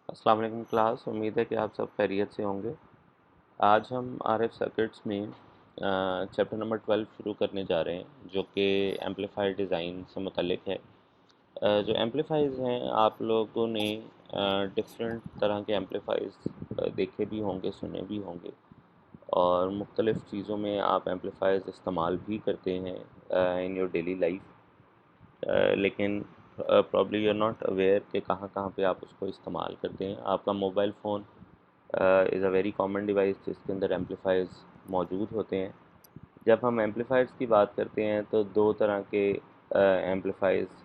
अस्सलाम वालेकुम क्लास। उम्मीद है कि आप सब खैरियत से होंगे। आज हम आरएफ सर्किट्स में चैप्टर नंबर 12 शुरू करने जा रहे हैं जो कि एम्पलीफायर डिज़ाइन से मुतल्लिक है। जो एम्पलीफायर्स हैं आप लोगों ने डिफरेंट तरह के एम्पलीफायर्स देखे भी होंगे, सुने भी होंगे और मुख्तलिफ़ चीज़ों में आप एम्पलीफायर्स इस्तेमाल भी करते हैं इन योर डेली लाइफ। लेकिन probably you are not aware कि कहाँ कहाँ पे आप उसको इस्तेमाल करते हैं। आपका mobile phone is a very common device जिसके अंदर एम्पलीफायर्स मौजूद होते हैं। जब हम एम्पलीफायर्स की बात करते हैं तो दो तरह के एम्पलीफायर्स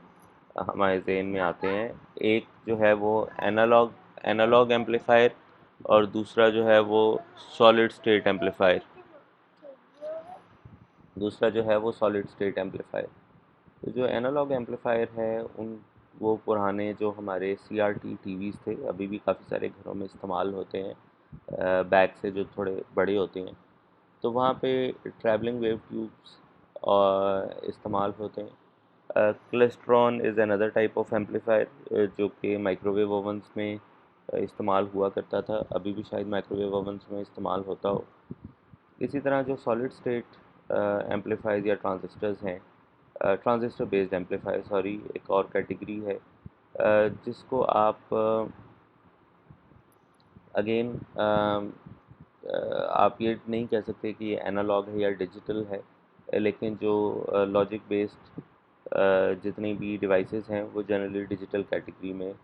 हमारे जहन में आते हैं। एक जो है वो एनालॉग एनालॉग एम्पलीफायर और दूसरा जो है वो सॉलिड स्टेट एम्पलीफायर दूसरा जो है वो सॉलिड स्टेट एम्पलीफायर। तो जो एनालॉग एम्पलीफायर है उन वो पुराने जो हमारे सीआरटी टीवीज़ थे, अभी भी काफ़ी सारे घरों में इस्तेमाल होते हैं। बैग से जो थोड़े बड़े होते हैं, तो वहाँ पे ट्रैवलिंग वेव ट्यूब्स इस्तेमाल होते हैं। Klystron is another type of amplifier जो कि माइक्रोवेव ओवंस में इस्तेमाल हुआ करता था, अभी भी शायद माइक्रोवेव ओवंस में इस्तेमाल होता हो। इसी तरह जो सॉलिड स्टेट एम्पलीफायर्स या ट्रांजिस्टर्स हैं, ट्रांजिस्टर बेस्ड एम्पलीफायर सॉरी, एक और कैटेगरी है जिसको आप अगेन आप ये नहीं कह सकते कि ये एनालॉग है या डिजिटल है, लेकिन जो लॉजिक बेस्ड जितनी भी डिवाइसेस हैं वो जनरली डिजिटल कैटेगरी में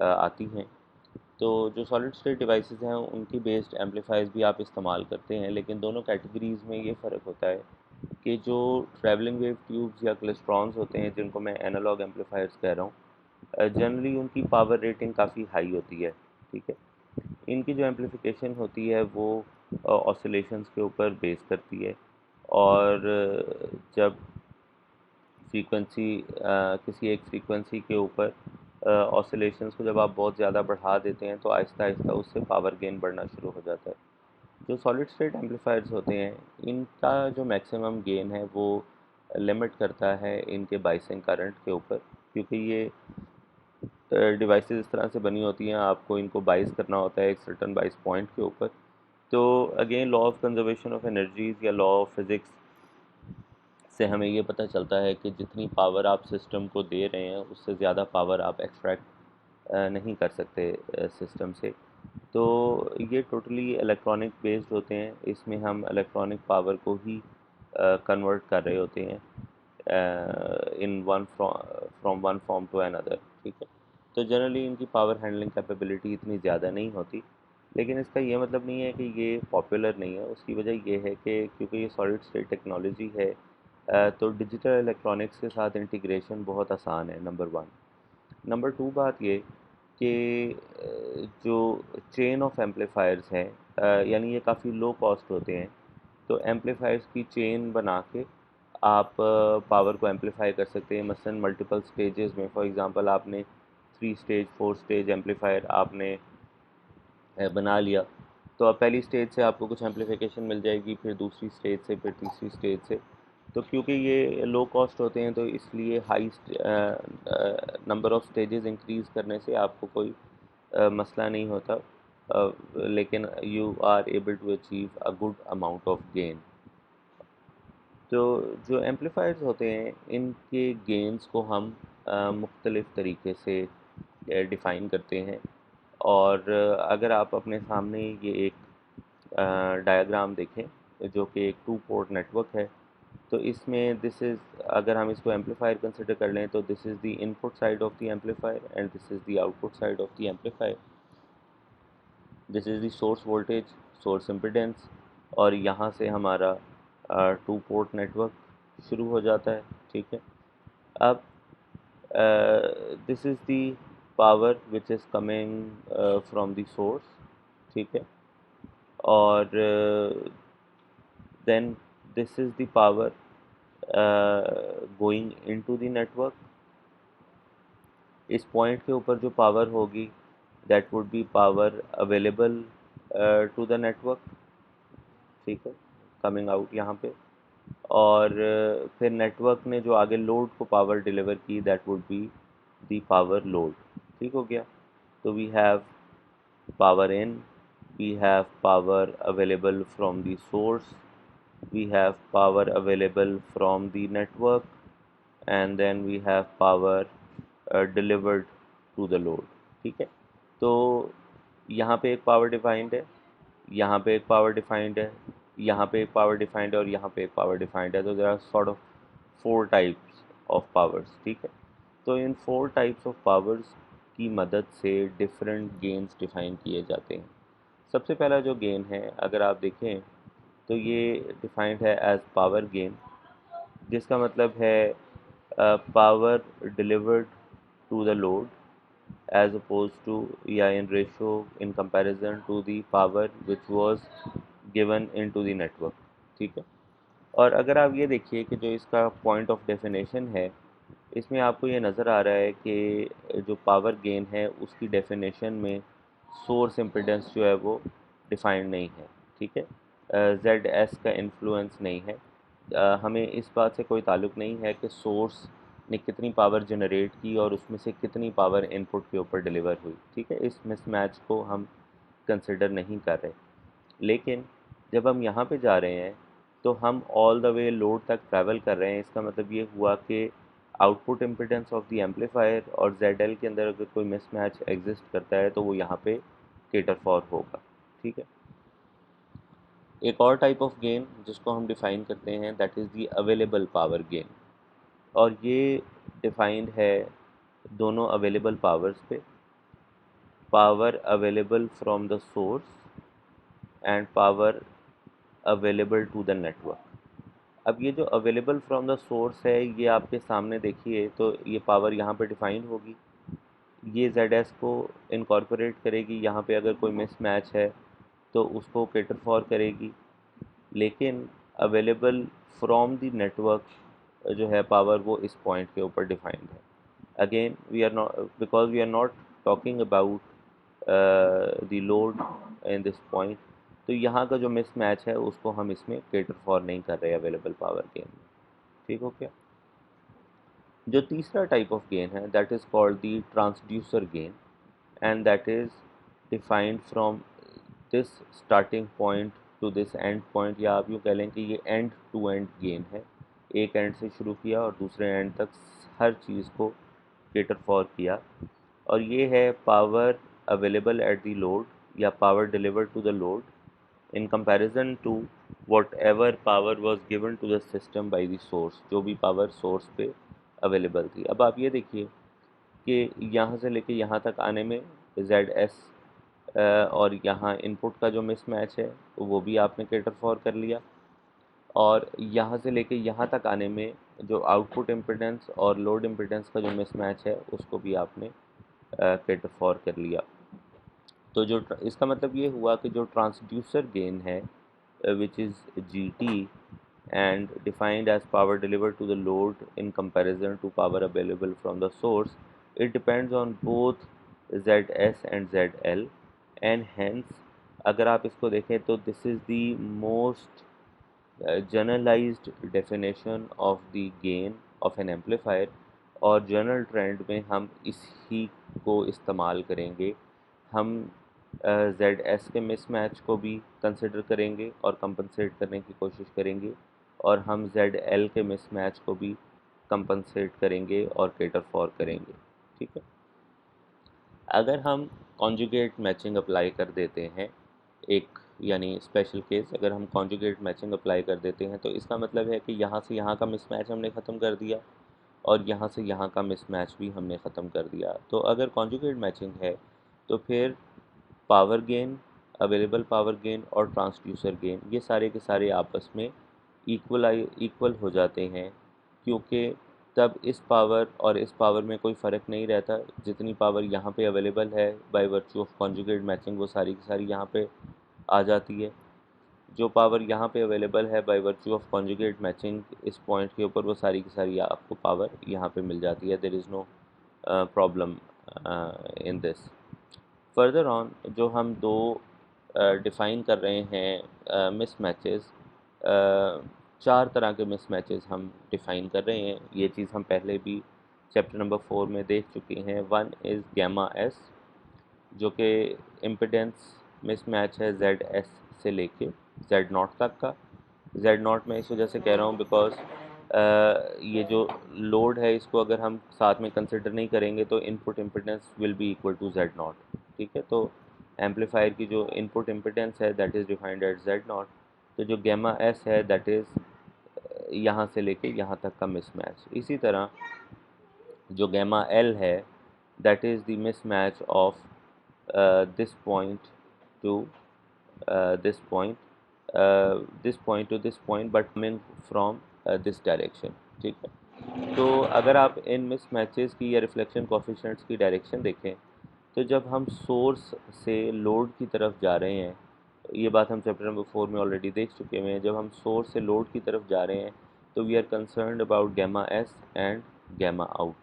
आती हैं। तो जो सॉलिड स्टेट डिवाइसेस हैं उनकी बेस्ड एम्पलीफायर्स भी आप इस्तेमाल करते हैं, लेकिन दोनों कैटेगरीज़ में ये फ़र्क होता है कि जो ट्रैवलिंग वेव ट्यूब्स या क्लेस्ट्रॉन्स होते हैं जिनको मैं एनालॉग एम्पलीफायर्स कह रहा हूँ, जनरली उनकी पावर रेटिंग काफ़ी हाई होती है। ठीक है, इनकी जो एम्पलीफिकेशन होती है वो ऑसिलेशंस के ऊपर बेस करती है और जब फ्रीक्वेंसी किसी एक फ्रीक्वेंसी के ऊपर ऑसिलेशंस को जब आप बहुत ज़्यादा बढ़ा देते हैं तो आहिस्ता आहिस्ता उससे पावर गेन बढ़ना शुरू हो जाता है। जो सॉलिड स्टेट एम्पलीफायर्स होते हैं इनका जो मैक्सिमम गेन है वो लिमिट करता है इनके बाइसिंग करंट के ऊपर, क्योंकि ये डिवाइसेस इस तरह से बनी होती हैं, आपको इनको बाइस करना होता है एक सर्टन बाइस पॉइंट के ऊपर। तो again law of conservation of energies या लॉ ऑफ फिज़िक्स से हमें ये पता चलता है कि जितनी पावर आप सिस्टम को दे रहे हैं उससे ज़्यादा पावर आप एक्सट्रैक्ट नहीं कर सकते सिस्टम से। तो ये टोटली इलेक्ट्रॉनिक बेस्ड होते हैं, इसमें हम इलेक्ट्रॉनिक पावर को ही कन्वर्ट कर रहे होते हैं in one from one form to another. ठीक है, तो जनरली इनकी पावर हैंडलिंग कैपेबिलिटी इतनी ज़्यादा नहीं होती, लेकिन इसका ये मतलब नहीं है कि ये पॉपुलर नहीं है। उसकी वजह ये है कि क्योंकि ये सॉलिड स्टेट टेक्नोलॉजी है, तो डिजिटल इलेक्ट्रॉनिक्स के साथ इंटीग्रेशन बहुत आसान है, नंबर वन। नंबर टू बात ये कि जो चेन ऑफ एम्पलीफायर्स हैं, यानी ये काफ़ी लो कॉस्ट होते हैं। तो एम्पलीफायर्स की चेन बना के आप पावर को एम्पलीफाई कर सकते हैं, मसलन मल्टीपल स्टेजेस में। फॉर एग्जांपल आपने 3 स्टेज 4 स्टेज एम्पलीफायर आपने बना लिया, तो अब पहली स्टेज से आपको कुछ एम्पलीफिकेशन मिल जाएगी, फिर दूसरी स्टेज से, फिर तीसरी स्टेज से। तो क्योंकि ये लो कॉस्ट होते हैं तो इसलिए high number of stages increase करने से आपको कोई मसला नहीं होता, लेकिन you are able to achieve a good amount of gain. तो जो एम्पलीफायर्स होते हैं इनके गेन्स को हम मुख्तलिफ़ तरीके से डिफ़ाइन करते हैं। और अगर आप अपने सामने ये एक डायग्राम देखें जो कि एक टू पोर्ट नेटवर्क है, तो इसमें दिस इज़, अगर हम इसको एम्पलीफायर कंसिडर कर लें तो this is the input side of the amplifier and this is the output side of the amplifier. This is the source voltage, source impedance, और यहाँ से हमारा टू पोर्ट नेटवर्क शुरू हो जाता है। ठीक है, अब this is the power which is coming from the source. ठीक है, और then this is the power going into the network. इस पॉइंट के ऊपर जो पावर होगी that would be power available to the network. ठीक है, कमिंग आउट यहाँ पे। और फिर नेटवर्क ने जो आगे लोड को पावर डिलीवर की that would be the power load. ठीक हो गया, तो we have power in, we have power available from the source, we have power available from the network, and then we have power delivered to the load. ठीक है, तो यहाँ पे एक पावर डिफाइंड है, यहाँ पे एक पावर डिफाइंड है, यहाँ पे एक पावर डिफाइंड है और यहाँ पे एक पावर डिफाइंड है। तो there are sort of 4 types of powers. ठीक है, तो इन 4 टाइप्स ऑफ पावर्स की मदद से डिफरेंट गेन्स डिफाइन किए जाते हैं। सबसे पहला जो गेन है, अगर आप देखें तो ये डिफाइंड है एज पावर गेन, जिसका मतलब है power delivered to the load as opposed to, या in ratio in comparison to the power which was given into the network। ठीक है, और अगर आप ये देखिए कि जो इसका पॉइंट ऑफ डेफिनेशन है, इसमें आपको ये नज़र आ रहा है कि जो पावर गेन है उसकी डेफिनेशन में सोर्स इम्पिडेंस जो है वो डिफाइंड नहीं है। ठीक है, जेड एस का इन्फ्लुएंस नहीं है। हमें इस बात से कोई ताल्लुक़ नहीं है कि सोर्स ने कितनी पावर जनरेट की और उसमें से कितनी पावर इनपुट के ऊपर डिलीवर हुई। ठीक है, इस मिसमैच को हम कंसिडर नहीं कर रहे। लेकिन जब हम यहाँ पे जा रहे हैं तो हम ऑल द वे लोड तक ट्रैवल कर रहे हैं। इसका मतलब ये हुआ कि output impedance of the amplifier और ZL के अंदर अगर कोई मिसमैच एग्जिस्ट करता है तो वो यहाँ पे केटर फॉर होगा। ठीक है, एक और टाइप ऑफ गेन जिसको हम डिफाइन करते हैं that is the available power gain, और ये डिफाइंड है दोनों अवेलेबल पावर्स पे, power available from the source and power available to the network. अब ये जो अवेलेबल फ्रॉम द सोर्स है, ये आपके सामने देखिए तो ये पावर यहाँ पे डिफाइन होगी, ये ZS को इनकॉर्पोरेट करेगी, यहाँ पे अगर कोई मिस मैच है तो उसको कैटर फॉर करेगी। लेकिन अवेलेबल फ्रॉम द नेटवर्क जो है पावर, वो इस पॉइंट के ऊपर डिफाइंड है। Again we are not, because we are not talking about the load in this point, तो यहाँ का जो मिस मैच है उसको हम इसमें कैटर फॉर नहीं कर रहे अवेलेबल पावर गेन में। ठीक हो क्या? जो तीसरा टाइप ऑफ गेन है that is called the transducer gain, and that is defined from this starting point to this and point, या आप यूँ कह लें कि ये एंड टू एंड गेन है। एक एंड से शुरू किया और दूसरे एंड तक हर चीज़ को कैटर फॉर किया, और ये है power available at the load या power delivered to the load in comparison to whatever power was given to the system by the source, जो भी पावर सोर्स पे अवेलेबल थी। अब आप ये देखिए कि यहाँ से लेके यहाँ तक आने में ZS और यहाँ इनपुट का जो मिसमैच है वो भी आपने कैटर फॉर कर लिया, और यहाँ से लेके यहाँ तक आने में जो आउटपुट इम्पिडेंस और लोड इम्पिडेंस का जो मिसमैच है उसको भी आपने कैटर फॉर कर लिया। तो जो इसका मतलब ये हुआ कि जो ट्रांसड्यूसर गेन है which is GT and defined as power delivered to the load in comparison to power available from the source, it depends on both ZS and ZL, and hence अगर आप इसको देखें तो this is the most generalized definition of the gain of an amplifier, और general trend में हम इसी को इस्तेमाल करेंगे। हम ZS के मिसमैच को भी कंसिडर करेंगे और कंपनसेट करने की कोशिश करेंगे, और हम ZL के मिसमैच को भी कंपनसेट करेंगे और कैटर फॉर करेंगे। ठीक है, अगर हम कॉन्जुगेट मैचिंग अप्लाई कर देते हैं, एक यानी स्पेशल केस, अगर हम कॉन्जुगेट मैचिंग अप्लाई कर देते हैं तो इसका मतलब है कि यहाँ से यहाँ का मिसमैच हमने ख़त्म कर दिया और यहाँ से यहाँ का मिसमैच भी हमने ख़त्म कर दिया। तो अगर कॉन्जुगेट मैचिंग है तो फिर power gain, available power gain और ट्रांसड्यूसर गेन, ये सारे के सारे आपस में इक्वल हो जाते हैं, क्योंकि तब इस पावर और इस पावर में कोई फ़र्क नहीं रहता। जितनी पावर यहाँ पे अवेलेबल है by virtue of conjugate matching, वो सारी की सारी यहाँ पे आ जाती है। जो पावर यहाँ पे अवेलेबल है by virtue of conjugate matching इस पॉइंट के ऊपर, वो सारी की सारी आपको पावर यहाँ पे मिल जाती है। There is no problem in this. Further on जो हम दो डिफ़ाइन कर रहे हैं मिसमैचेस, 4 तरह के मिसमैचेस हम डिफ़ाइन कर रहे हैं। ये चीज़ हम पहले भी चैप्टर नंबर 4 में देख चुके हैं। वन इज़ गैमा एस, जो कि इम्पिडेंस मिसमैच है ZS से लेके Z0 तक का। Z0 मैं इस वजह से कह रहा हूँ बिकॉज ये जो लोड है इसको अगर हम साथ में कंसिडर नहीं करेंगे तो input impedance will be equal to Z0। ठीक है, तो एम्पलीफायर की जो इनपुट इम्पिडेंस है that is defined at Z0। तो जो गैमा S है दैट इज़ यहाँ से लेके यहाँ तक का मिसमैच। इसी तरह जो गैमा L है that is the mismatch of this point to this point, this point to this point but coming from this direction। ठीक है, तो अगर आप इन मिसमैचेस की या रिफ्लेक्शन कोफिशिएंट्स की डायरेक्शन देखें तो जब हम सोर्स से लोड की तरफ जा रहे हैं, ये बात हम चैप्टर नंबर 4 में ऑलरेडी देख चुके हुए हैं, जब हम सोर्स से लोड की तरफ जा रहे हैं तो we are concerned about gamma S and gamma out.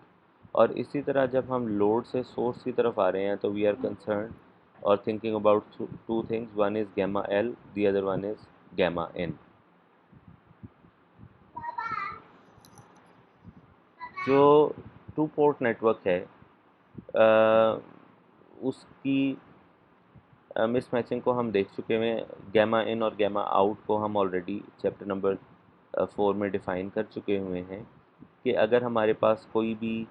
और इसी तरह जब हम लोड से सोर्स की तरफ आ रहे हैं तो वी आर कंसर्न और thinking about two things, one is gamma L, the other one is gamma in. जो टू पोर्ट नेटवर्क है उसकी मिसमैचिंग को हम देख चुके हैं। गैमा इन और गैमा आउट को हम ऑलरेडी चैप्टर नंबर 4 में डिफ़ाइन कर चुके हुए हैं कि अगर हमारे पास कोई भी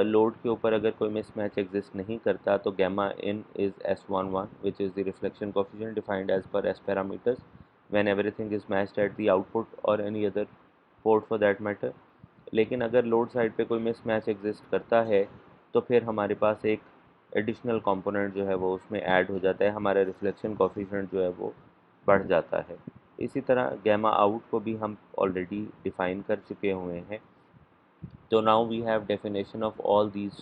लोड के ऊपर अगर कोई मिसमैच एग्जिस्ट नहीं करता तो gamma in is S11 which is the reflection coefficient defined as per S parameters when everything is matched at the output और any other port for that matter. लेकिन अगर लोड साइड पे कोई mismatch exist करता है तो फिर हमारे पास एक एडिशनल कंपोनेंट जो है वो उसमें ऐड हो जाता है, हमारा रिफ्लेक्शन कोफिशिएंट जो है वो बढ़ जाता है। इसी तरह गैमा आउट को भी हम ऑलरेडी डिफ़ाइन कर चुके हुए हैं। तो now we have definition of all these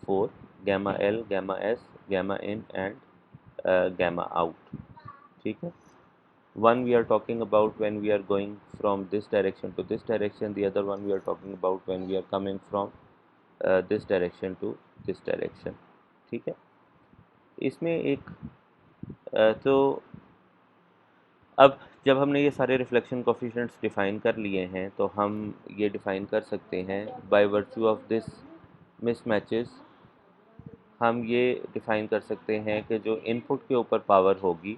four, gamma L, gamma S, gamma in and gamma out. ठीक है, one we are talking about when we are going from this direction to this direction, the other one we are talking about when we are coming from this direction to this direction। ठीक है, इसमें एक तो अब जब हमने ये सारे रिफ्लेक्शन कोफिशिएंट्स डिफ़ाइन कर लिए हैं तो हम ये डिफ़ाइन कर सकते हैं बाय वर्चू ऑफ दिस मिसमैचेस, हम ये डिफ़ाइन कर सकते हैं कि जो इनपुट के ऊपर पावर होगी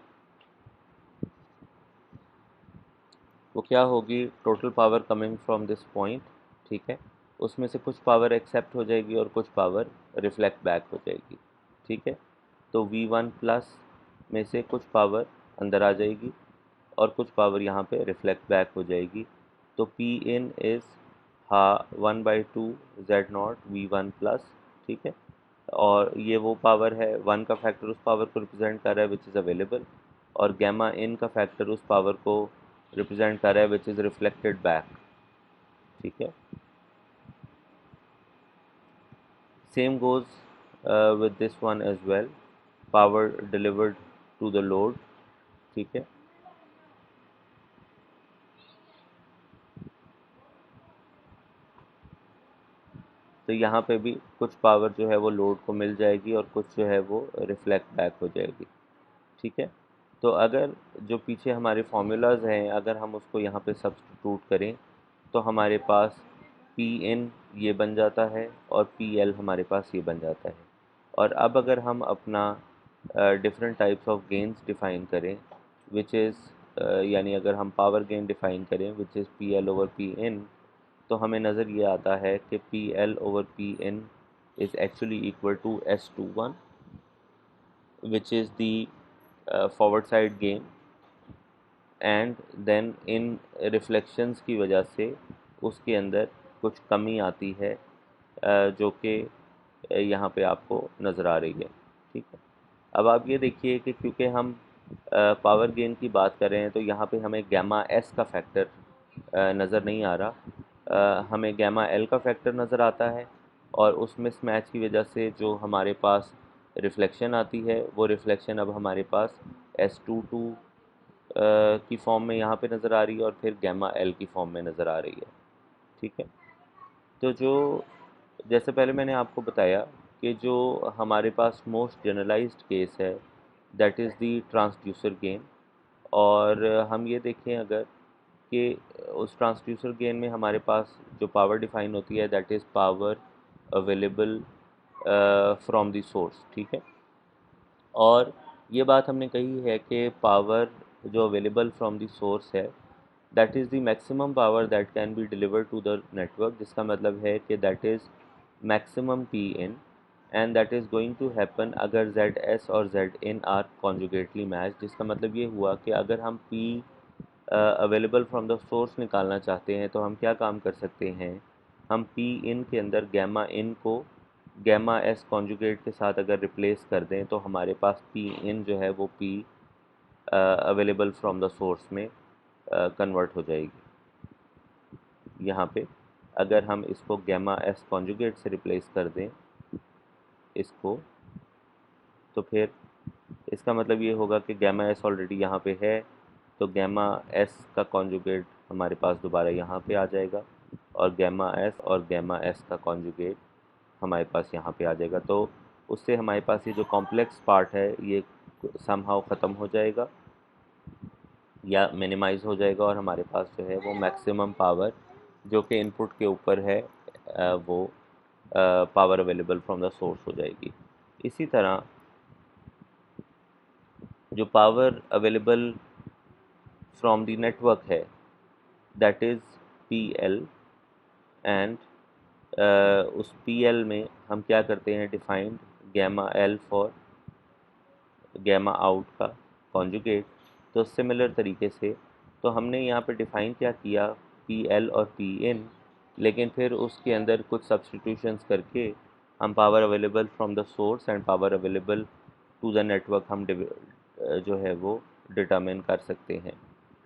वो क्या होगी, total power coming from this point. ठीक है, उसमें से कुछ पावर एक्सेप्ट हो जाएगी और कुछ पावर रिफ्लेक्ट बैक हो जाएगी। ठीक है, तो V1 प्लस में से कुछ पावर अंदर आ जाएगी और कुछ पावर यहाँ पे रिफ्लेक्ट बैक हो जाएगी। तो P in is 1/2 Z0 V1 plus. ठीक है, और ये वो पावर है, वन का फैक्टर उस पावर को रिप्रेजेंट कर रहा है विच इज़ अवेलेबल, और गैमा इन का फैक्टर उस पावर को रिप्रेजेंट कर रहा है विच इज़ रिफ्लेक्टेड बैक। ठीक है, same goes with this one as well, power delivered to the load. ठीक है, तो यहाँ पे भी कुछ पावर जो है वो लोड को मिल जाएगी और कुछ जो है वो रिफ्लेक्ट बैक हो जाएगी। ठीक है, तो अगर जो पीछे हमारे फार्मूलाज हैं अगर हम उसको यहाँ पे सब्स्टिट्यूट करें तो हमारे पास पी इन ये बन जाता है और पी एल हमारे पास ये बन जाता है। और अब अगर हम अपना different types of gains define करें विच इज़ यानी अगर हम पावर गेन डिफ़ाइन करें which is P L over P in, तो हमें नज़र ये आता है कि P L over P in is actually equal to S21 which is the forward side gain, and then इन रिफ्लेक्शंस की वजह से उसके अंदर कुछ कमी आती है जो कि यहाँ पे आपको नज़र आ रही है। ठीक है, अब आप ये देखिए कि क्योंकि हम पावर गेन की बात कर रहे हैं तो यहाँ पे हमें गैमा एस का फैक्टर नज़र नहीं आ रहा, हमें गैमा एल का फैक्टर नज़र आता है। और उस मिसमैच की वजह से जो हमारे पास रिफ्लेक्शन आती है वो रिफ्लेक्शन अब हमारे पास S22 की फॉर्म में यहाँ पे नज़र आ रही है और फिर गैमा एल की फॉर्म में नज़र आ रही है। ठीक है, तो जो जैसे पहले मैंने आपको बताया कि जो हमारे पास मोस्ट जनरलाइज्ड केस है that is the transducer gain. और हम ये देखें अगर कि उस ट्रांसड्यूसर गेन में हमारे पास जो पावर डिफाइन होती है that is power available from the source. ठीक है, और ये बात हमने कही है कि पावर जो अवेलेबल फ्रॉम द सोर्स है that is the maximum power that can be delivered to the network, जिसका मतलब है कि that is maximum P in and that is going to happen अगर जेड एस और Z in are conjugately match. जिसका मतलब ये हुआ कि अगर हम P available from the source निकालना चाहते हैं तो हम क्या काम कर सकते हैं, हम पी इन के अंदर गैमा इन को गैमा एस कॉन्जुगेट के साथ अगर रिप्लेस कर दें तो हमारे पास पी इन जो है वो P available from the source में कन्वर्ट हो जाएगी। यहाँ पे अगर हम इसको गैमा एस कॉन्जुगेट से रिप्लेस कर दें इसको, तो फिर इसका मतलब ये होगा कि गैमा एस ऑलरेडी यहाँ पे है, तो गैमा एस का कॉन्जुगेट हमारे पास दोबारा यहाँ पे आ जाएगा और गैमा एस और गैमा एस का कॉन्जुगेट हमारे पास यहाँ पे आ जाएगा। तो उससे हमारे पास ये जो कॉम्प्लेक्स पार्ट है ये समहाउ ख़त्म हो जाएगा या मिनिमाइज़ हो जाएगा और हमारे पास जो है वो मैक्सिमम पावर जो कि इनपुट के ऊपर है वो power available from the source हो जाएगी। इसी तरह जो power available from the network है that is P L and उस पी एल में हम क्या करते हैं, defined gamma L for gamma out का कॉन्जुगेट। तो सिमिलर तरीके से तो हमने यहाँ पे डिफ़ाइन क्या किया, पी एल और पी इन, लेकिन फिर उसके अंदर कुछ सब्सटीट्यूशंस करके हम power available from the source and power available to the network हम जो है वो डिटरमिन कर सकते हैं।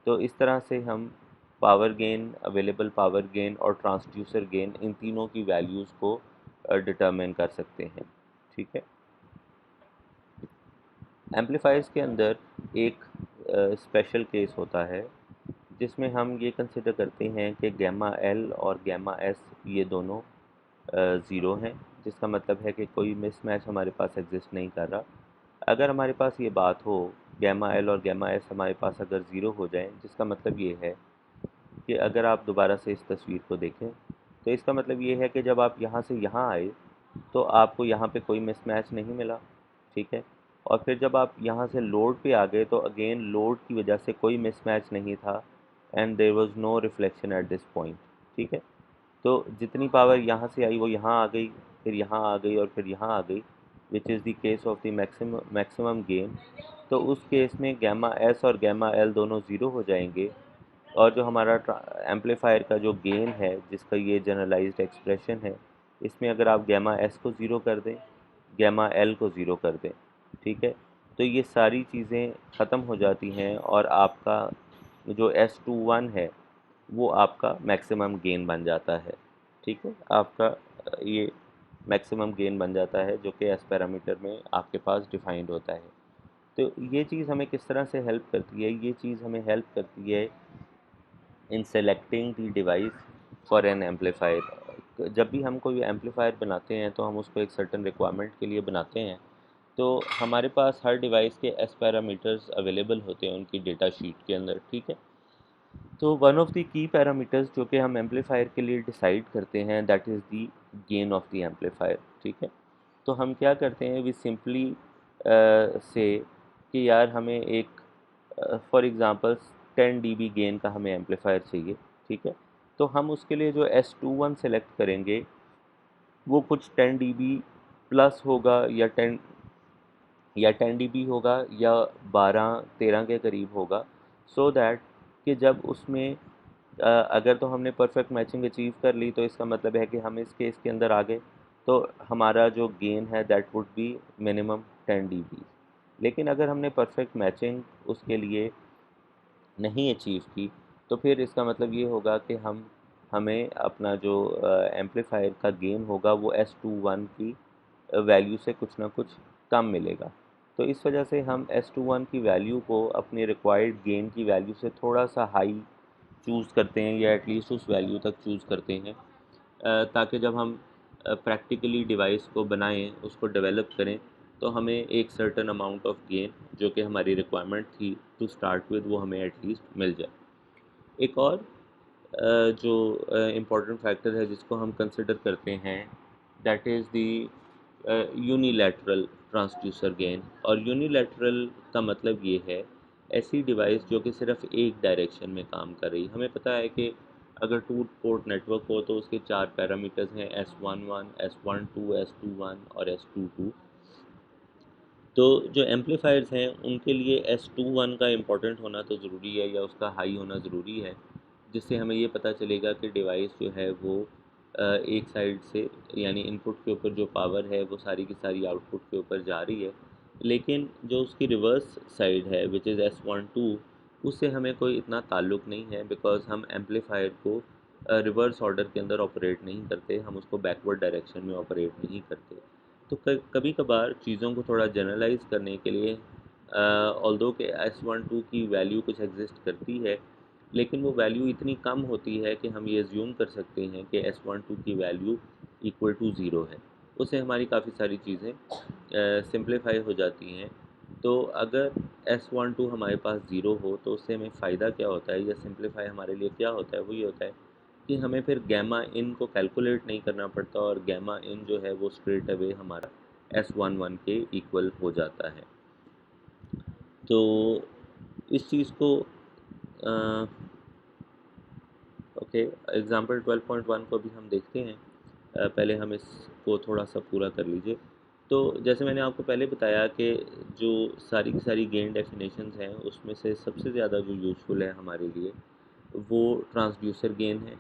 तो इस तरह से हम power gain, available power gain और ट्रांसड्यूसर गेन इन तीनों की वैल्यूज़ को डिटरमिन कर सकते हैं। ठीक है। एम्पलीफायर्स के अंदर एक स्पेशल केस होता है जिसमें हम ये कंसिडर करते हैं कि गैमा एल और गैमा एस ये दोनों ज़ीरो हैं, जिसका मतलब है कि कोई मिसमैच हमारे पास एग्जिस्ट नहीं कर रहा। अगर हमारे पास ये बात हो गैमा एल और गैमा एस हमारे पास अगर ज़ीरो हो जाएं, जिसका मतलब ये है कि अगर आप दोबारा से इस तस्वीर को देखें तो इसका मतलब ये है कि जब आप यहाँ से यहाँ आए तो आपको यहाँ पे कोई मिसमैच नहीं मिला, ठीक है। और फिर जब आप यहाँ से लोड पे आ गए तो अगेन लोड की वजह से कोई मिसमैच नहीं था and there was no reflection at this point, ठीक है। तो जितनी पावर यहाँ से आई वो यहाँ आ गई, फिर यहाँ आ गई और फिर यहाँ आ गई, विच is the case of the maximum gain. तो उस केस में गैमा एस और गैमा एल दोनों ज़ीरो हो जाएंगे और जो हमारा एम्पलीफायर का जो गेन है जिसका ये जनरलाइज्ड एक्सप्रेशन है, इसमें अगर आप गैमा एस को ज़ीरो कर दें, गैमा एल को ज़ीरो कर दें, ठीक है, तो ये सारी चीज़ें ख़त्म हो जाती हैं और आपका जो S21 है वो आपका मैक्सिमम गेन बन जाता है। ठीक है, आपका ये मैक्सिमम गेन बन जाता है जो कि एस पैरामीटर में आपके पास डिफाइंड होता है। तो ये चीज़ हमें किस तरह से हेल्प करती है, ये चीज़ हमें हेल्प करती है इन selecting the device for an amplifier. जब भी हम कोई एम्पलीफायर बनाते हैं तो हम उसको एक सर्टन रिक्वायरमेंट के लिए बनाते हैं, तो हमारे पास हर डिवाइस के एस पैरामीटर्स अवेलेबल होते हैं उनकी डेटा शीट के अंदर, ठीक है। तो one of the key parameters जो कि हम एम्पलीफायर के लिए डिसाइड करते हैं that is the gain of the amplifier, ठीक है। तो हम क्या करते हैं, वी सिंपली से कि यार हमें एक फॉर एग्ज़ाम्पल 10 dB गेन का हमें एम्पलीफायर चाहिए, ठीक है। तो हम उसके लिए जो S21 सेलेक्ट करेंगे वो कुछ 10 dB प्लस होगा या 10 dB होगा या 12-13 के करीब होगा, सो दैट कि जब उसमें अगर तो हमने परफेक्ट मैचिंग अचीव कर ली तो इसका मतलब है कि हम इस केस के अंदर आ गए, तो हमारा जो गेन है that would B minimum 10 dB। लेकिन अगर हमने परफेक्ट मैचिंग उसके लिए नहीं अचीव की तो फिर इसका मतलब ये होगा कि हमें अपना जो एम्पलीफायर का गेन होगा वो S21 की वैल्यू से कुछ ना कुछ कम मिलेगा। तो इस वजह से हम S21 की वैल्यू को अपने रिक्वायर्ड गेन की वैल्यू से थोड़ा सा हाई चूज़ करते हैं या एटलीस्ट उस वैल्यू तक चूज़ करते हैं, ताकि जब हम प्रैक्टिकली डिवाइस को बनाएं, उसको डेवलप करें, तो हमें एक सर्टेन अमाउंट ऑफ गेन जो कि हमारी रिक्वायरमेंट थी टू स्टार्ट विद वो हमें एटलीस्ट मिल जाए। एक और जो इम्पोर्टेंट फैक्टर है जिसको हम कंसिडर करते हैं that is the unilateral transducer gain. और यूनिलैटरल का मतलब ये है ऐसी डिवाइस जो कि सिर्फ एक डायरेक्शन में काम कर रही। हमें पता है कि अगर टू पोर्ट नेटवर्क हो तो उसके 4 पैरामीटर्स हैं, S11, S12, S21 और S22। तो जो एम्पलीफायर्स हैं उनके लिए S21 का इम्पोर्टेंट होना तो ज़रूरी है या उसका हाई होना ज़रूरी है, जिससे हमें ये पता चलेगा कि डिवाइस जो है वो एक साइड से यानी इनपुट के ऊपर जो पावर है वो सारी की सारी आउटपुट के ऊपर जा रही है। लेकिन जो उसकी रिवर्स साइड है विच इज़ S12, उससे हमें कोई इतना ताल्लुक़ नहीं है, बिकॉज़ हम एम्पलीफायर को रिवर्स ऑर्डर के अंदर ऑपरेट नहीं करते, हम उसको बैकवर्ड डायरेक्शन में ऑपरेट नहीं करते। तो कभी कभार चीज़ों को थोड़ा जनरलाइज करने के लिए ऑल्दो के S12 की वैल्यू कुछ एग्जिस्ट करती है, लेकिन वो वैल्यू इतनी कम होती है कि हम ये एज्यूम कर सकते हैं कि S12 की वैल्यू इक्वल टू ज़ीरो है। उससे हमारी काफ़ी सारी चीज़ें सिंप्लीफाई हो जाती हैं। तो अगर S12 हमारे पास ज़ीरो हो तो उससे हमें फ़ायदा क्या होता है या सिंप्लीफाई हमारे लिए क्या होता है, वो ये होता है कि हमें फिर गैमा इन को कैलकुलेट नहीं करना पड़ता और गैमा इन जो है वो स्ट्रेट अवे हमारा S11 के इक्वल हो जाता है। तो इस चीज़ को ओके, एग्जाम्पल 12.1 को भी हम देखते हैं। पहले हम इसको थोड़ा सा पूरा कर लीजिए। तो जैसे मैंने आपको पहले बताया कि जो सारी की सारी गेन डेफिनेशंस हैं उसमें से सबसे ज़्यादा जो यूज़फुल है हमारे लिए वो ट्रांसड्यूसर गेन है,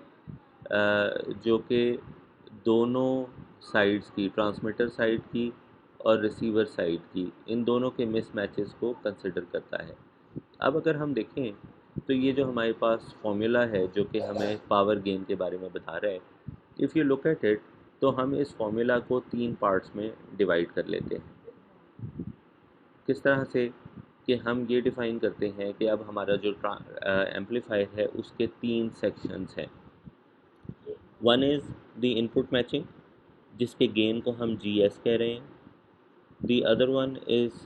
जो कि दोनों साइड्स की, ट्रांसमीटर साइड की और रिसीवर साइड की, इन दोनों के मिस मैचेस को कंसिडर करता है। अब अगर हम देखें तो ये जो हमारे पास फॉर्मूला है जो कि हमें पावर गेन के बारे में बता रहा है, if you look at it, तो हम इस फॉर्मूला को 3 पार्ट्स में डिवाइड कर लेते हैं। किस तरह से कि हम ये डिफ़ाइन करते हैं कि अब हमारा जो एम्पलीफायर है उसके 3 सेक्शंस हैं। One is the input matching, जिसके गेन को हम GS कह रहे हैं। The other one is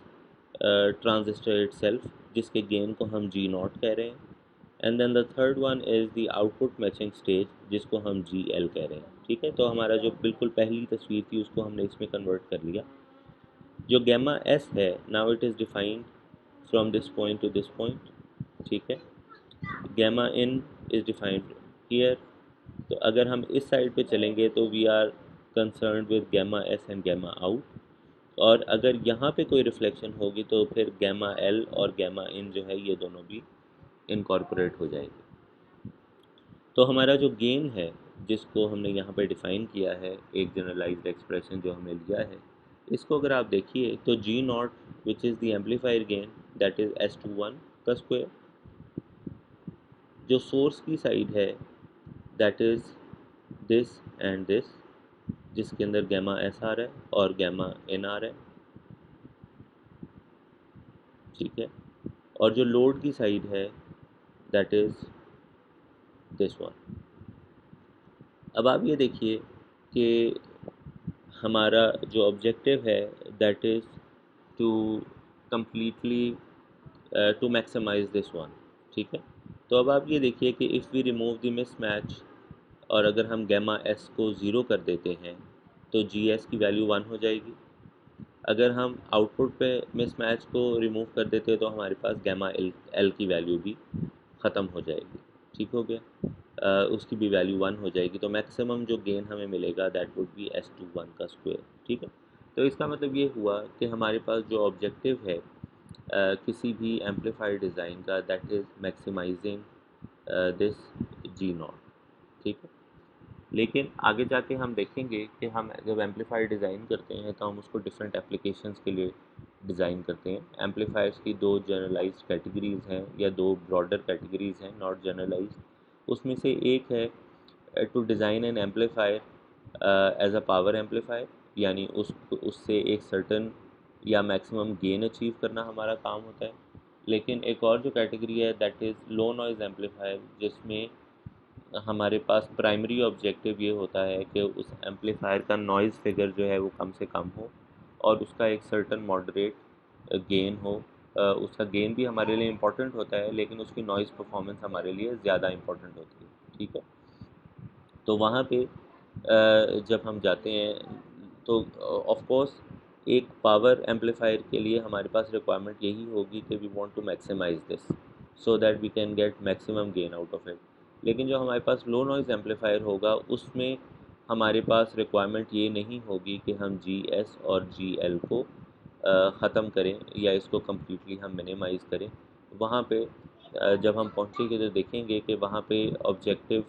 transistor itself, जिसके गेन को हम G0 कह रहे हैं। And then the third one is the output matching stage, जिसको हम GL कह रहे हैं। ठीक है, तो हमारा जो बिल्कुल पहली तस्वीर थी उसको हमने इसमें कन्वर्ट कर लिया। जो गैमा S है, now it is defined from this point to this point. ठीक है, gamma in is defined here. तो अगर हम इस साइड पे चलेंगे तो we are concerned with gamma S and gamma out, और अगर यहाँ पे कोई रिफ्लेक्शन होगी तो फिर गैमा L और गैमा इन जो है ये दोनों भी इनकॉर्पोरेट हो जाएंगे। तो हमारा जो गेन है जिसको हमने यहाँ पे डिफ़ाइन किया है, एक जनरलाइज्ड एक्सप्रेशन जो हमने लिया है, इसको अगर आप देखिए तो G0 which is the amplifier gain, that is S21 का स्क्वायर। जो सोर्स की साइड है that is this and this, जिसके अंदर गैमा S आ रहा है और गैमा इन आ रहा है। ठीक है, और जो लोड की साइड है दैट इज़ दिस वन। अब आप ये देखिए कि हमारा जो ऑब्जेक्टिव है that is to completely to maximize this one. ठीक है, तो अब आप ये देखिए कि if we remove the mismatch और अगर हम गैमा एस को ज़ीरो कर देते हैं तो जी एस की वैल्यू 1 हो जाएगी। अगर हम आउटपुट पे मिस मैच को रिमूव कर देते हैं तो हमारे पास गैमा एल की वैल्यू भी ख़त्म हो जाएगी। ठीक हो गया, उसकी भी वैल्यू 1 हो जाएगी। तो मैक्सिमम जो गेन हमें मिलेगा दैट वुड बी S21 का स्क्वायर। ठीक है, तो इसका मतलब ये हुआ कि हमारे पास जो ऑब्जेक्टिव है किसी भी एम्पलीफायर डिज़ाइन का that is maximizing this G0। ठीक है, लेकिन आगे जाके हम देखेंगे कि हम जब एम्पलीफायर डिज़ाइन करते हैं तो हम उसको डिफरेंट एप्लीकेशंस के लिए डिज़ाइन करते हैं। एम्पलीफायर्स की 2 जनरलाइज्ड कैटेगरीज़ हैं या 2 ब्रॉडर कैटेगरीज़ हैं, नॉट जनरलाइज्ड। उसमें से एक है to design an amplifier as a power amplifier, यानी उससे एक सर्टन या मैक्सिमम गेन अचीव करना हमारा काम होता है। लेकिन एक और जो कैटेगरी है that is low noise amplifier, जिसमें हमारे पास प्राइमरी ऑब्जेक्टिव ये होता है कि उस एम्पलीफायर का नॉइज़ फिगर जो है वो कम से कम हो और उसका एक सर्टन मॉडरेट गेन हो। उसका गेन भी हमारे लिए इम्पोर्टेंट होता है लेकिन उसकी नॉइज़ परफॉर्मेंस हमारे लिए ज़्यादा इम्पोर्टेंट होती है। ठीक है, तो वहाँ पे जब हम जाते हैं तो ऑफ कोर्स एक पावर एम्पलीफायर के लिए हमारे पास रिक्वायरमेंट यही होगी कि we want to maximize this so that we can get maximum gain out of it. लेकिन जो हमारे पास लो नॉइज़ एम्पलीफायर होगा उसमें हमारे पास रिक्वायरमेंट ये नहीं होगी कि हम जी एस और जी एल को ख़त्म करें या इसको कम्प्लीटली हम मिनिमाइज़ करें। वहाँ पे जब हम पहुँचेंगे तो देखेंगे कि वहाँ पे ऑब्जेक्टिव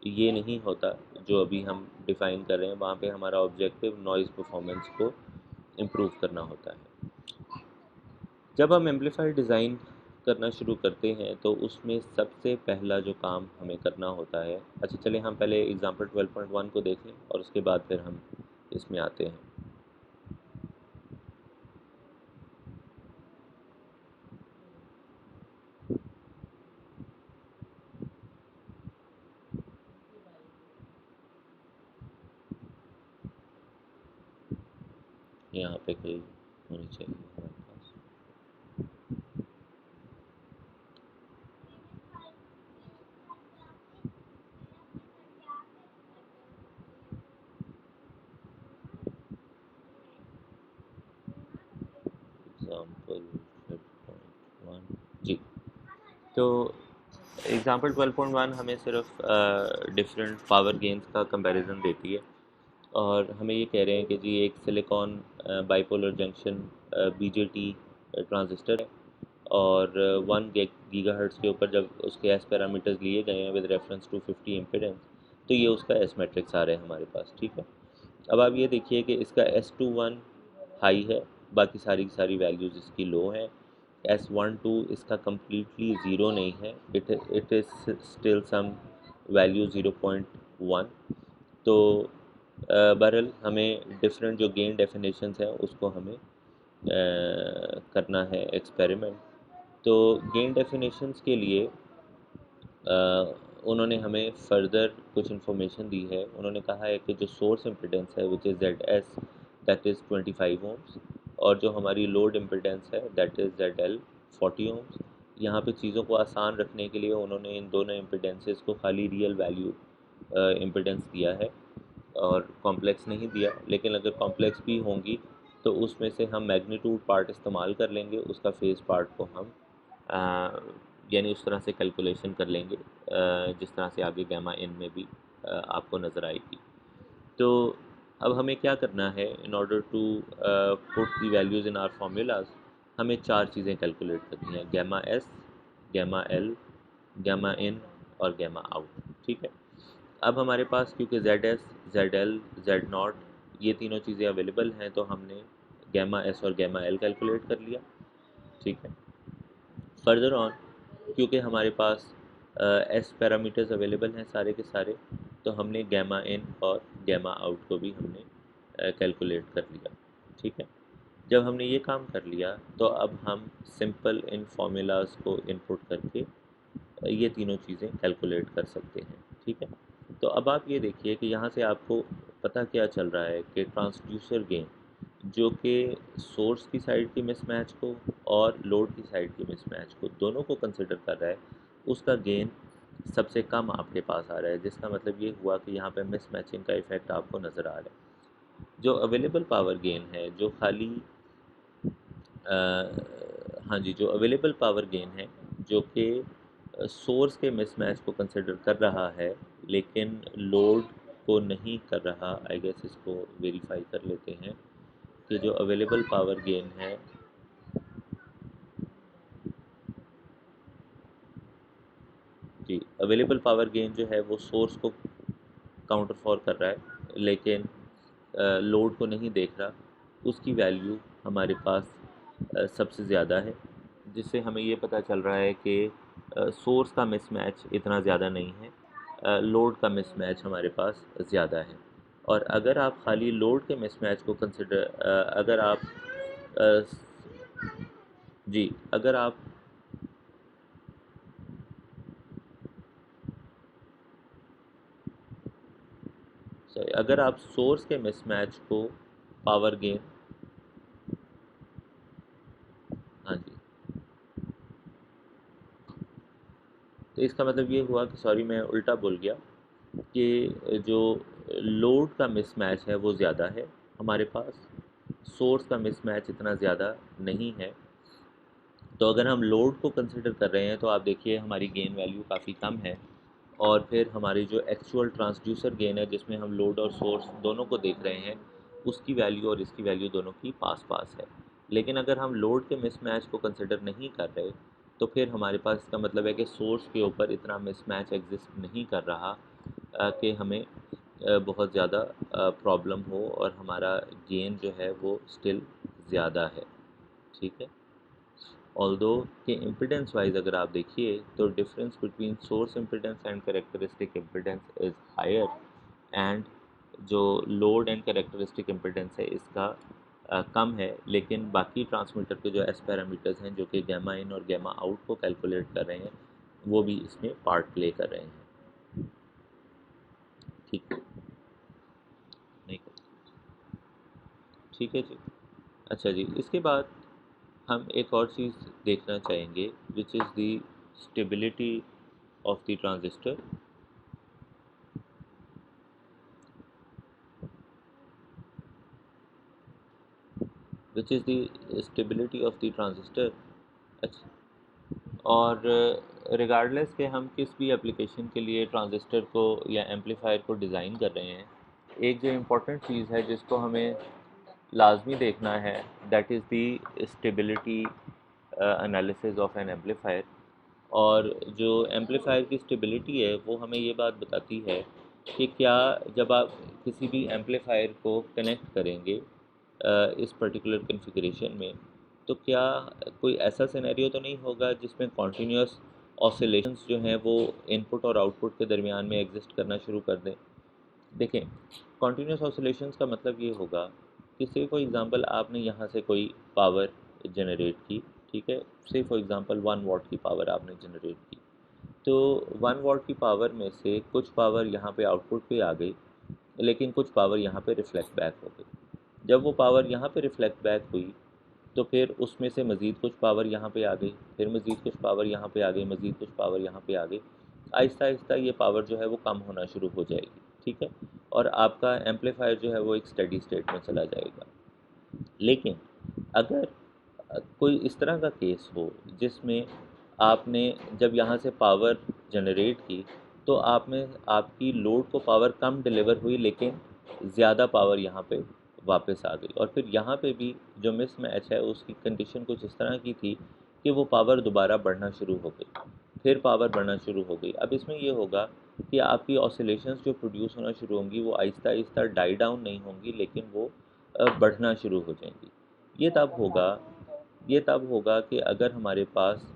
ये नहीं होता जो अभी हम डिफ़ाइन कर रहे हैं। वहाँ पे हमारा ऑब्जेक्टिव नॉइज़ परफॉर्मेंस को इम्प्रूव करना होता है। जब हम एम्पलीफायर डिज़ाइन करना शुरू करते हैं तो उसमें सबसे पहला जो काम हमें करना होता है, अच्छा चलिए हम पहले एग्जांपल 12.1 को देख लें और उसके बाद फिर हम इसमें आते हैं। यहाँ पे कहीं होनी चाहिए हमारे पास। एग्जाम्पल 12.1 जी। तो एग्जांपल 12.1 हमें सिर्फ डिफरेंट पावर गेन्स का कंपैरिजन देती है और हमें ये कह रहे हैं कि जी एक silicon bipolar junction BJT transistor है और 1 गीगाहर्ट्ज़ के ऊपर जब उसके एस पैरामीटर्स लिए गए हैं विद रेफरेंस टू 50 इम्पिडेंस, तो ये उसका एस मैट्रिक्स आ रहा है हमारे पास, ठीक है। अब आप ये देखिए कि इसका S21 हाई है, बाकी सारी की सारी वैल्यूज़ इसकी लो हैं। S12 इसका कम्प्लीटली ज़ीरो नहीं है, it is still some value 0.1। तो बहरहाल हमें डिफरेंट जो गेन डेफिनेशंस हैं उसको हमें करना है एक्सपेरिमेंट। तो गेन डेफिनेशंस के लिए उन्होंने हमें फर्दर कुछ इन्फॉर्मेशन दी है। उन्होंने कहा है कि जो सोर्स इम्पिडेंस है which is Z S that is 25 ohms और जो हमारी लोड इम्पिडेंस है that is Z L 40 ohms. यहाँ पे चीज़ों को आसान रखने के लिए उन्होंने इन दोनों इम्पिडेंसेस को खाली रियल वैल्यू इम्पिडेंस दिया है और कॉम्प्लेक्स नहीं दिया। लेकिन अगर कॉम्प्लेक्स भी होंगी तो उसमें से हम मैग्नीट्यूड पार्ट इस्तेमाल कर लेंगे, उसका फेज़ पार्ट को हम यानी उस तरह से कैलकुलेशन कर लेंगे जिस तरह से आगे गैमा इन में भी आपको नज़र आएगी। तो अब हमें क्या करना है in order to put the values in our formulas. हमें चार चीज़ें कैलकुलेट करनी है, gamma S, gamma L, gamma in और गैमा आउट, ठीक है। अब हमारे पास क्योंकि Z S, Z L, Z naught ये तीनों चीज़ें अवेलेबल हैं तो हमने गैमा एस और गैमा एल कैलकुलेट कर लिया, ठीक है। फर्दर ऑन क्योंकि हमारे पास एस पैरामीटर्स अवेलेबल हैं सारे के सारे, तो हमने गैमा इन और गैमा आउट को भी हमने कैलकुलेट कर लिया, ठीक है। जब हमने ये काम कर लिया तो अब हम सिंपल इन फार्मूलाज को इनपुट करके ये तीनों चीज़ें कैलकुलेट कर सकते हैं, ठीक है। तो अब आप ये देखिए कि यहाँ से आपको पता क्या चल रहा है कि ट्रांसड्यूसर गेन जो कि सोर्स की साइड की मिसमैच को और लोड की साइड की मिसमैच को दोनों को कंसिडर कर रहा है, उसका गेन सबसे कम आपके पास आ रहा है, जिसका मतलब ये हुआ कि यहाँ पे मिसमैचिंग का इफेक्ट आपको नज़र आ रहा है। जो अवेलेबल पावर गेन है जो खाली हाँ जी, जो अवेलेबल पावर गेन है जो कि सोर्स के मिसमैच को कंसिडर कर रहा है लेकिन लोड को नहीं कर रहा। आई गेस इसको वेरीफाई कर लेते हैं कि जो अवेलेबल पावर गेन है जी, अवेलेबल पावर गेन जो है वो सोर्स को काउंटर फॉर कर रहा है लेकिन लोड को नहीं देख रहा, उसकी वैल्यू हमारे पास सबसे ज़्यादा है, जिससे हमें ये पता चल रहा है कि सोर्स का मिसमैच इतना ज़्यादा नहीं है, लोड का मिसमैच हमारे पास ज़्यादा है। और अगर आप खाली लोड के मिसमैच को कंसिडर अगर आप अ, जी अगर आप सॉरी अगर आप सोर्स के मिसमैच को पावर गेन हाँ जी, तो इसका मतलब ये हुआ कि सॉरी मैं उल्टा बोल गया कि जो लोड का मिसमैच है वो ज़्यादा है हमारे पास सोर्स का मिसमैच इतना ज़्यादा नहीं है। तो अगर हम लोड को कंसिडर कर रहे हैं तो आप देखिए हमारी गेन वैल्यू काफ़ी कम है, और फिर हमारी जो एक्चुअल ट्रांसड्यूसर गेन है जिसमें हम लोड और सोर्स दोनों को देख रहे हैं, उसकी वैल्यू और इसकी वैल्यू दोनों की पास पास है। लेकिन अगर हम लोड के मिसमैच को कंसिडर नहीं कर रहे तो फिर हमारे पास इसका मतलब है कि सोर्स के ऊपर इतना मिसमैच एग्जिस्ट नहीं कर रहा कि हमें बहुत ज़्यादा प्रॉब्लम हो और हमारा गेन जो है वो स्टिल ज़्यादा है। ठीक है। ऑल्दो कि इम्पीडेंस वाइज अगर आप देखिए तो difference between source impedance and characteristic impedance is higher, and जो लोड एंड कैरेक्टरिस्टिक इम्पीडेंस है इसका कम है, लेकिन बाकी ट्रांसमीटर के जो एस पैरामीटर्स हैं जो कि गैमा इन और गैमा आउट को कैलकुलेट कर रहे हैं वो भी इसमें पार्ट प्ले कर रहे हैं। ठीक है, नहीं कर, ठीक है जी। अच्छा जी, इसके बाद हम एक और चीज़ देखना चाहेंगे विच is the stability of the transistor, which is the stability of the transistor. अच्छा, और रिगार्डलेस के हम किस भी एप्लीकेशन के लिए ट्रांजिस्टर को या एम्पलीफायर को डिज़ाइन कर रहे हैं, एक जो इम्पोर्टेंट चीज़ है जिसको हमें लाजमी देखना है that is the stability analysis of an amplifier. और जो एम्पलीफायर की स्टेबिलिटी है वो हमें ये बात बताती है कि क्या जब आप किसी भी एम्पलीफायर को कनेक्ट करेंगे इस पर्टिकुलर कॉन्फ़िगरेशन में, तो क्या कोई ऐसा सिनेरियो तो नहीं होगा जिसमें कॉन्टीन्यूअस ऑसिलेशंस जो हैं वो इनपुट और आउटपुट के दरमियान में एग्जिस्ट करना शुरू कर दें। देखें, कॉन्टीन्यूअस ऑसिलेशंस का मतलब ये होगा कि से फॉर एग्ज़ाम्पल आपने यहाँ से कोई पावर जनरेट की, ठीक है, से फॉर एग्ज़ाम्पल 1 वाट की पावर आपने जनरेट की, तो 1 वाट की पावर में से कुछ पावर यहाँ पे आउटपुट पे आ गई, लेकिन कुछ पावर यहाँ पे रिफ्लेक्ट बैक हो गई। जब वो पावर यहाँ पे रिफ्लेक्ट बैक हुई तो फिर उसमें से मज़ीद कुछ पावर यहाँ पे आ गई, फिर मज़ीद कुछ पावर यहाँ पे आ गई, मज़ीद कुछ पावर यहाँ पे आ गई। आहिस्ता आहिस्ता ये पावर जो है वो कम होना शुरू हो जाएगी, ठीक है, और आपका एम्पलीफायर जो है वो एक स्टेडी स्टेट में चला जाएगा। लेकिन अगर कोई इस तरह का केस हो जिसमें आपने जब यहाँ से पावर जनरेट की तो आप में आपकी लोड को पावर कम डिलीवर हुई, लेकिन ज़्यादा पावर यहाँ पे वापस आ गई, और फिर यहाँ पे भी जो मिस मैच है उसकी कंडीशन कुछ इस तरह की थी कि वो पावर दोबारा बढ़ना शुरू हो गई, फिर पावर बढ़ना शुरू हो गई। अब इसमें ये होगा कि आपकी ऑसिलेशंस जो प्रोड्यूस होना शुरू होंगी वो आहिस्ता आहिस्ता डाई डाउन नहीं होंगी, लेकिन वो बढ़ना शुरू हो जाएंगी। ये तब होगा ये तब होगा कि अगर हमारे पास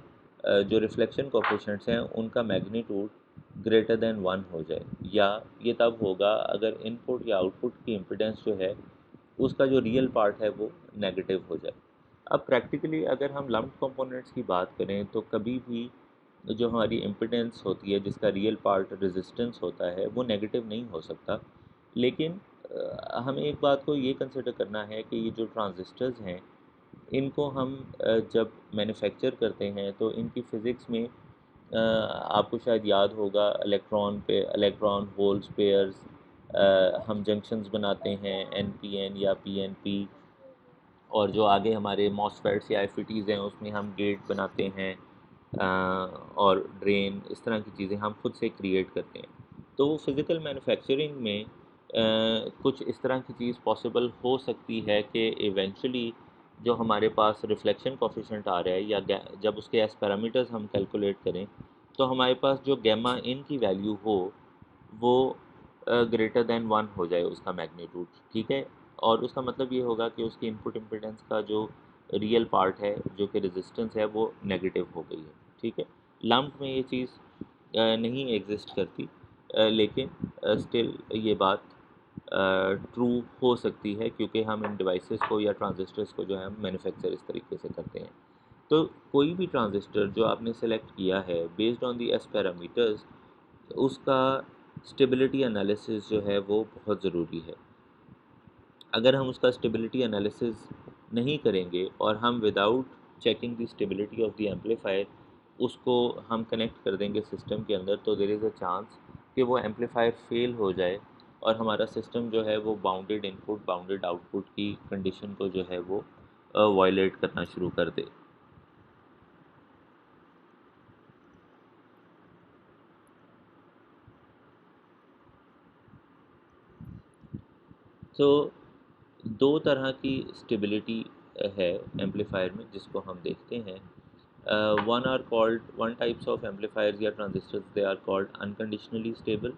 जो रिफ्लेक्शन कोफिशिएंट्स हैं उनका मैग्नीट्यूड ग्रेटर देन 1 हो जाए, या ये तब होगा अगर इनपुट या आउटपुट की इम्पीडेंस जो है उसका जो रियल पार्ट है वो नेगेटिव हो जाए। अब प्रैक्टिकली अगर हम लम्प्ड कंपोनेंट्स की बात करें तो कभी भी जो हमारी इम्पीडेंस होती है जिसका रियल पार्ट रेजिस्टेंस होता है वो नेगेटिव नहीं हो सकता। लेकिन हमें एक बात को ये कंसिडर करना है कि ये जो ट्रांजिस्टर्स हैं इनको हम जब मैन्युफैक्चर करते हैं तो इनकी फ़िज़िक्स में आपको शायद याद होगा इलेक्ट्रॉन होल्स पेयर्स, हम जंक्शंस बनाते हैं एनपीएन या पीएनपी, और जो आगे हमारे मॉसफेट्स या एफईटीज़ हैं उसमें हम गेट बनाते हैं, और ड्रेन, इस तरह की चीज़ें हम खुद से क्रिएट करते हैं। तो फिज़िकल मैन्युफैक्चरिंग में कुछ इस तरह की चीज़ पॉसिबल हो सकती है कि इवेंचुअली जो हमारे पास रिफ्लेक्शन कोफिशिएंट आ रहा है या जब उसके एस पैरामीटर्स हम कैलकुलेट करें तो हमारे पास जो गैमा इन की वैल्यू हो वो ग्रेटर देन 1 हो जाए उसका मैग्नीट्यूड, ठीक है, और उसका मतलब ये होगा कि उसकी इनपुट इम्पीडेंस का जो रियल पार्ट है जो कि रेजिस्टेंस है वो नेगेटिव हो गई है, ठीक है। लम्प में ये चीज़ नहीं एग्जिस्ट करती, लेकिन स्टिल ये बात ट्रू हो सकती है क्योंकि हम इन डिवाइसेस को या ट्रांजिस्टर्स को जो है हम मैन्युफैक्चर इस तरीके से करते हैं। तो कोई भी ट्रांजिस्टर जो आपने सेलेक्ट किया है based on the S parameters, उसका स्टेबिलिटी एनालिसिस जो है वो बहुत ज़रूरी है। अगर हम उसका स्टेबिलिटी एनालिसिस नहीं करेंगे और हम without checking the stability of the amplifier उसको हम कनेक्ट कर देंगे सिस्टम के अंदर, तो देयर इज़ अ चांस कि वो एम्पलीफायर फेल हो जाए और हमारा सिस्टम जो है वो बाउंडेड इनपुट बाउंडेड आउटपुट की कंडीशन को जो है वो वायलेट करना शुरू कर दे। तो दो तरह की स्टेबिलिटी है एम्पलीफायर में जिसको हम देखते हैं। one types of amplifiers या transistors, they are called unconditionally stable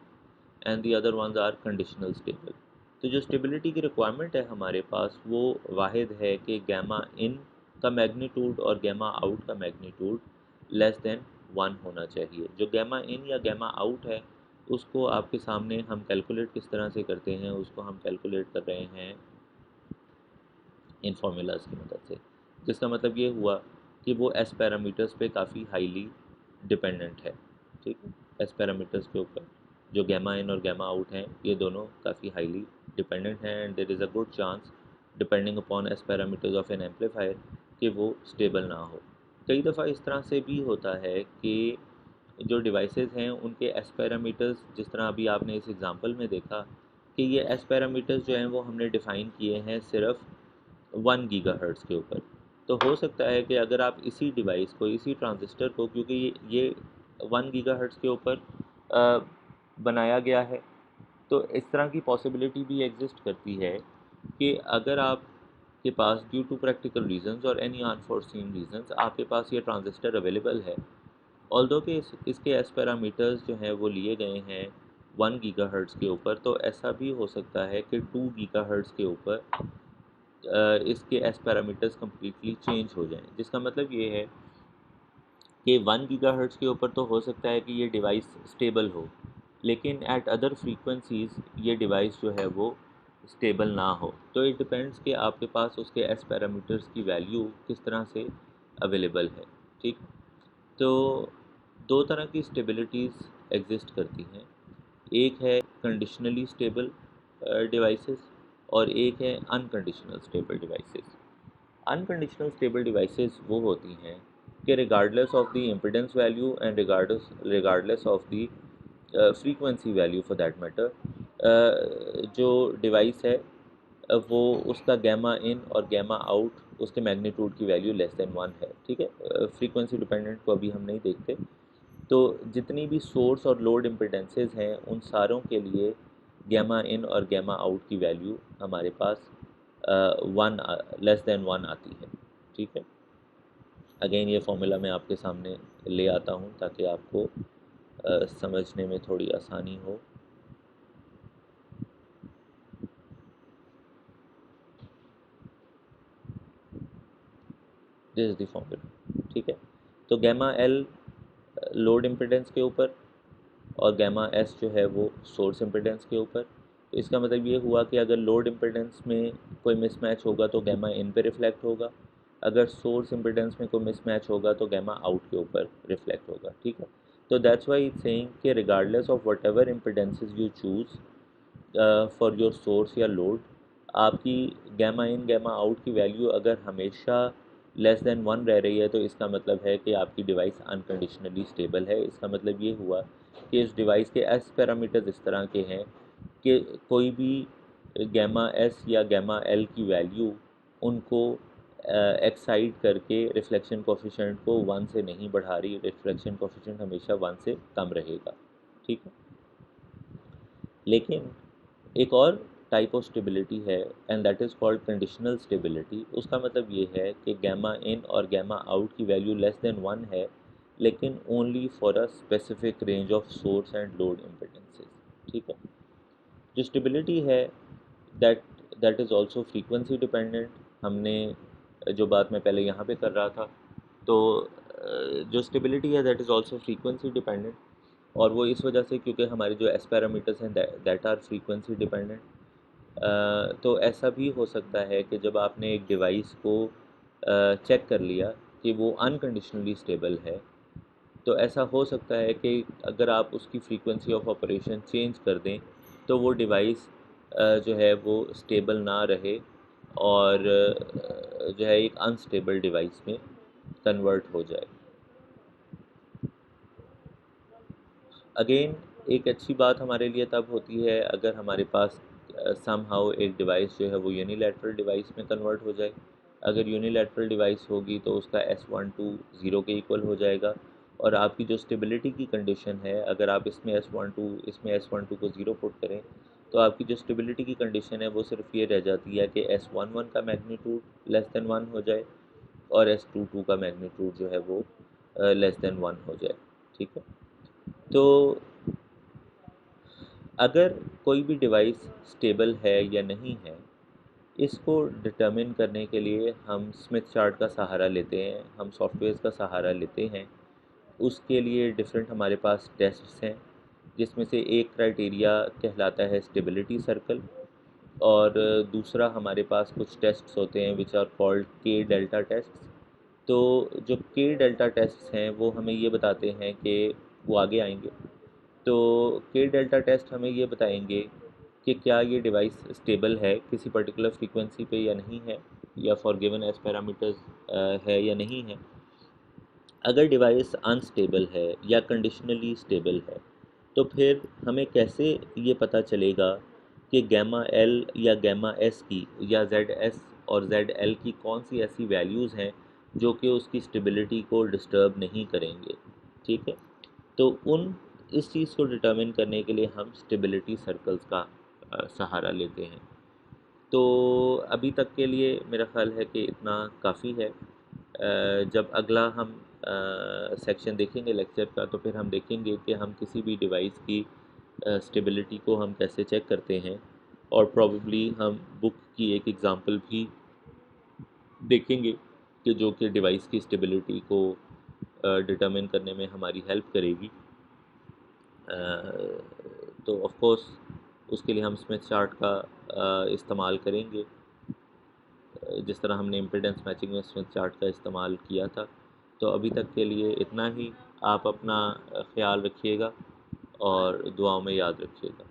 and the other ones are conditional stable। तो जो स्टेबिलिटी की रिक्वायरमेंट है हमारे पास वो वाहिद है कि गामा इन का मैग्नीट्यूड और गामा आउट का मैग्नीट्यूड लेस देन 1 होना चाहिए। जो गामा इन या गामा आउट है उसको आपके सामने हम कैलकुलेट किस तरह से करते हैं, उसको हम कैलकुलेट कर रहे हैं इन फार्मूलाज की मदद से, जिसका मतलब ये हुआ कि वो एस पैरामीटर्स पे काफ़ी हाईली डिपेंडेंट है। ठीक है, एस पैरामीटर्स के ऊपर जो गामा इन और गामा आउट हैं ये दोनों काफ़ी हाईली डिपेंडेंट हैं and there is a good chance depending upon S parameters of an amplifier कि वो स्टेबल ना हो। कई दफ़ा इस तरह से भी होता है कि जो डिवाइसेस हैं उनके एस पैरामीटर्स, जिस तरह अभी आपने इस एग्जांपल में देखा कि ये एस पैरामीटर्स जो हैं वो हमने डिफ़ाइन किए हैं सिर्फ 1 गीगाहर्ट्ज़ के ऊपर। तो हो सकता है कि अगर आप इसी डिवाइस को, इसी ट्रांजिस्टर को, क्योंकि ये 1 गीगाहर्ट्ज़ के ऊपर बनाया गया है, तो इस तरह की पॉसिबिलिटी भी एग्जिस्ट करती है कि अगर आप के पास ड्यू टू प्रैक्टिकल रीजंस और एनी अनफोर्सीन रीजंस आपके पास ये ट्रांजिस्टर अवेलेबल है, ऑल्दो कि इसके एस पैरामीटर्स जो हैं वो लिए गए हैं 1 गीगाहर्ट्ज़ के ऊपर, तो ऐसा भी हो सकता है कि 2 गीगाहर्ट्ज़ के ऊपर इसके एस पैरामीटर्स कम्प्लीटली चेंज हो जाएं। जिसका मतलब ये है कि 1 गीगाहर्ट्ज़ के ऊपर तो हो सकता है कि ये डिवाइस स्टेबल हो, लेकिन एट अदर फ्रीक्वेंसीज़ ये डिवाइस जो है वो स्टेबल ना हो। तो इट डिपेंड्स कि आपके पास उसके एस पैरामीटर्स की वैल्यू किस तरह से अवेलेबल है। ठीक, तो दो तरह की स्टेबिलिटीज़ एग्जिस्ट करती हैं। एक है कंडीशनली स्टेबल डिवाइसेस और एक है unconditional stable devices. Unconditional stable devices वो होती हैं कि regardless of the impedance value and regardless of the frequency value for that matter, जो डिवाइस है वो उसका गैमा इन और गैमा आउट उसके मैग्नीट्यूड की वैल्यू लेस देन 1 है। ठीक है, फ्रीक्वेंसी डिपेंडेंट को अभी हम नहीं देखते। तो जितनी भी सोर्स और लोड इम्पिडेंसेस हैं उन सारों के लिए गैमा इन और गैमा आउट की वैल्यू हमारे पास 1 लेस देन 1 आती है। ठीक है, अगेन ये फॉर्मूला मैं आपके सामने ले आता हूँ ताकि आपको समझने में थोड़ी आसानी हो। This is the formula. ठीक है, तो गैमा एल लोड इम्पिडेंस के ऊपर और गैमा एस जो है वो सोर्स इम्पिडेंस के ऊपर। तो इसका मतलब ये हुआ कि अगर लोड इम्पिडेंस में कोई मिसमैच होगा तो गैमा इन पे रिफ्लेक्ट होगा, अगर सोर्स इम्पिडेंस में कोई मिसमैच होगा तो गैमा आउट के ऊपर रिफ्लेक्ट होगा। ठीक है, तो दैट्स वाई इट्स सेइंग कि regardless of what ever impedances you choose for your source या लोड, आपकी गैमा इन गैमा आउट की वैल्यू अगर हमेशा लेस देन 1 रह रही है तो इसका मतलब है कि आपकी डिवाइस अनकंडीशनली स्टेबल है। इसका मतलब ये हुआ कि इस डिवाइस के एस पैरामीटर्स इस तरह के हैं कि कोई भी गैमा एस या गैमा एल की वैल्यू उनको एक्साइड करके रिफ्लेक्शन कोफिशिएंट को 1 से नहीं बढ़ा रही, रिफ्लेक्शन कोफिशिएंट हमेशा 1 से कम रहेगा। ठीक है, लेकिन एक और टाइप ऑफ स्टेबिलिटी है and that is called conditional stability. उसका मतलब ये है कि गैमा इन और गैमा आउट की वैल्यू लेस देन 1 है, लेकिन only for a specific range of source and load impedances. ठीक है, जो स्टेबिलिटी है that that is also frequency dependent. हमने जो बात मैं पहले यहाँ पे कर रहा था, तो जो स्टेबिलिटी है that is also frequency dependent, और वो इस वजह से क्योंकि हमारे जो एस पैरामीटर्स हैं दैट आर फ्रीक्वेंसी डिपेंडेंट। तो ऐसा भी हो सकता है कि जब आपने एक डिवाइस को चेक कर लिया कि वो अनकंडीशनली स्टेबल है, तो ऐसा हो सकता है कि अगर आप उसकी फ्रीक्वेंसी ऑफ ऑपरेशन चेंज कर दें तो वो डिवाइस जो है वो स्टेबल ना रहे और जो है एक अनस्टेबल डिवाइस में कन्वर्ट हो जाए। अगेन एक अच्छी बात हमारे लिए तब होती है अगर हमारे पास समहाउ एक डिवाइस जो है वो यूनिलैटरल डिवाइस में कन्वर्ट हो जाए। अगर यूनिलैटरल डिवाइस होगी तो उसका S12 ज़ीरो के इक्वल हो जाएगा, और आपकी जो स्टेबिलिटी की कंडीशन है, अगर आप इसमें S12 को ज़ीरो पुट करें तो आपकी जो स्टेबिलिटी की कंडीशन है वो सिर्फ ये रह जाती है कि S11 का मैग्नीट्यूड लेस देन 1 हो जाए और S22 का मैग्नीट्यूड जो है वो लेस देन 1 हो जाए। ठीक है, तो अगर कोई भी डिवाइस स्टेबल है या नहीं है, इसको डिटर्मिन करने के लिए हम स्मिथ चार्ट का सहारा लेते हैं, हम सॉफ्टवेयर्स का सहारा लेते हैं। उसके लिए डिफरेंट हमारे पास टेस्ट्स हैं, जिसमें से एक क्राइटेरिया कहलाता है स्टेबिलिटी सर्कल, और दूसरा हमारे पास कुछ टेस्ट्स होते हैं विच आर कॉल्ड के डेल्टा टेस्ट्स। तो जो के डेल्टा टेस्ट्स हैं वो हमें ये बताते हैं कि वो आगे आएंगे। तो के डेल्टा टेस्ट हमें ये बताएंगे कि क्या ये डिवाइस स्टेबल है किसी पर्टिकुलर फ्रीक्वेंसी पे या नहीं है, या फॉर गिवन एज पैरामीटर्स है या नहीं है। अगर डिवाइस अनस्टेबल है या कंडीशनली स्टेबल है, तो फिर हमें कैसे ये पता चलेगा कि गैमा एल या गैमा एस की या जेड एस और जेड एल की कौन सी ऐसी वैल्यूज़ हैं जो कि उसकी स्टेबिलिटी को डिस्टर्ब नहीं करेंगे। ठीक है, तो उन इस चीज़ को डिटर्मिन करने के लिए हम स्टेबिलिटी सर्कल्स का सहारा लेते हैं। तो अभी तक के लिए मेरा ख़्याल है कि इतना काफ़ी है। जब अगला हम सेक्शन देखेंगे लेक्चर का, तो फिर हम देखेंगे कि हम किसी भी डिवाइस की स्टेबिलिटी को हम कैसे चेक करते हैं, और प्रॉब्ली हम बुक की एक एग्ज़ाम्पल भी देखेंगे कि जो कि डिवाइस की स्टेबिलिटी को डिटर्मिन करने में हमारी हेल्प करेगी। तो ऑफ कोर्स उसके लिए हम स्मिथ चार्ट का इस्तेमाल करेंगे, जिस तरह हमने इम्पीडेंस मैचिंग में स्मिथ चार्ट का इस्तेमाल किया था। तो अभी तक के लिए इतना ही। आप अपना ख्याल रखिएगा और दुआओं में याद रखिएगा।